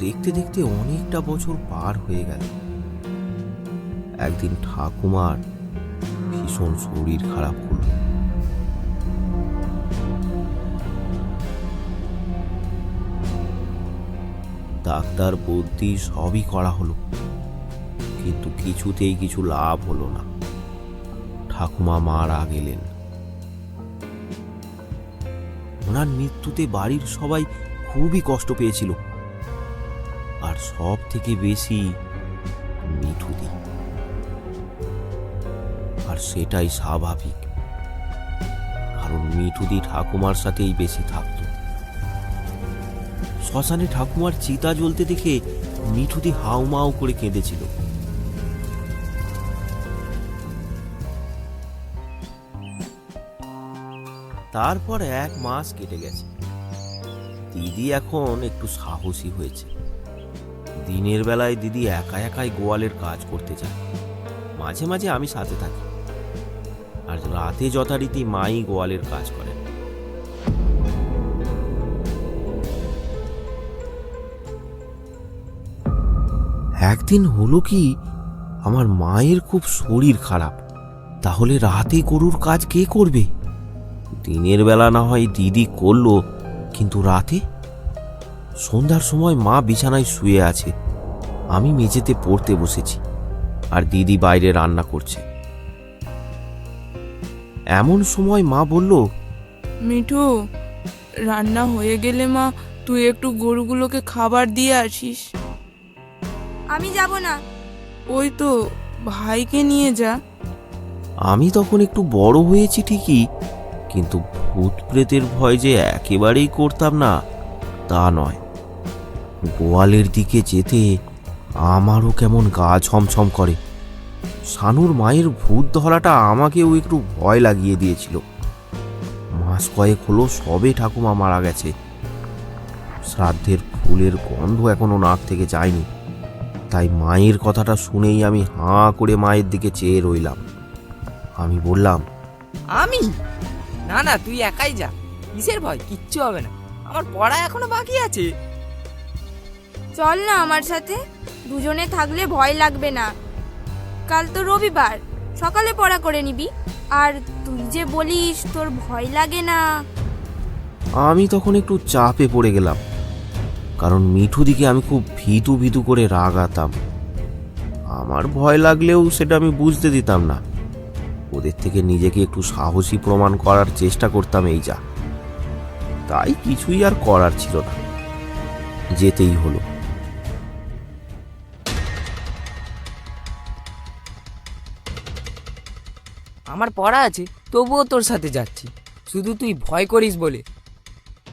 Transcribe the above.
দেখতে দেখতে অনেকটা বছর পার হয়ে গেল। একদিন ঠাকুমার ভীষণ শরীর খারাপ হলো। ডাক্তার বুদ্ধি সবই করা হলো, কিন্তু কিছুতেই কিছু লাভ হলো না। ঠাকুমা মারা গেলেন। ওনার মৃত্যুতে বাড়ির সবাই খুবই কষ্ট পেয়েছিল, আর সব থেকে বেশি মিঠুদি। আর সেটাই স্বাভাবিক, কারণ মিঠুদি ঠাকুমার সাথেই বেশি থাকতো। শ্মশানে ঠাকুমার চিতা জ্বলতে দেখে মিঠুদি হাউমাউ করে কেঁদেছিল। তারপর 1 মাস কেটে গেছে। দিদি এখন একটু সাহসী হয়েছে। দিনের বেলায় দিদি একা একাই গোয়ালের কাজ করতে যায়, মাঝে মাঝে আমি সাথে থাকি। আর রাতে যথারীতি মাই গোয়ালের কাজ করে। একদিন হলো কি, আমার মায়ের খুব শরীর খারাপ। তাহলে রাতে গরুর কাজ কে করবে? দিনের বেলা না হয় দিদি করলো, কিন্তু রাতে? সন্ধ্যার সময় মা বিছানায় শুয়ে আছে, আমি মেঝেতে পড়তে বসেছি, আর দিদি বাইরে রান্না করছে। এমন সময় মা বলল, মিঠু, রান্না হয়ে গেলে মা তুই একটু গরুগুলোকে খাবার দিয়ে আসিস। আমি যাব না। ওই তো, ভাইকে নিয়ে যা। আমি তখন একটু বড় হয়েছি ঠিকই, কিন্তু ভূত প্রেতের ভয় যে একেবারেই করতাম না তা নয়। গোয়ালের দিকে যেতে আমারও কেমন গা ছমছম করে। শানুর মায়ের ভূত ধরাটা আমাকেও একটু ভয় লাগিয়ে দিয়েছিল। মাস কয়েক হলো সবে ঠাকুমা মারা গেছে। শ্রাদ্ধের ফুলের গন্ধ এখনো নাক থেকে যায়নি। তাই মায়ের কথাটা শুনেই আমি হাঁ করে মায়ের দিকে চেয়ে রইলাম। আমি বললাম, আমি? না না, তুই একাই যা। কিসের ভয়? কিচ্ছু হবে না, আমার পড়া এখনো বাকি আছে। চল না আমার সাথে, দুজনে থাকলে ভয় লাগবে না। কাল তো রবিবার, সকালে পড়া করে নিবি। আর তুই যে বলিস তোর ভয় লাগে না। আমি তখন একটু চাপে পড়ে গেলাম, কারণ মিঠুদিকে আমি খুব ভীতু ভীতু করে রাগাতাম। আমার ভয় লাগলেও সেটা আমি বুঝতে দিতাম না। ওদের থেকে নিজেকে একটু সাহসী প্রমাণ করার চেষ্টা করতাম, এই যা। তাই কিছুই আর করার ছিল না, যেতেই হলো। আমার পড়া আছে, তবুও তোর সাথে যাচ্ছি। শুধু তুই ভয় করিস বলে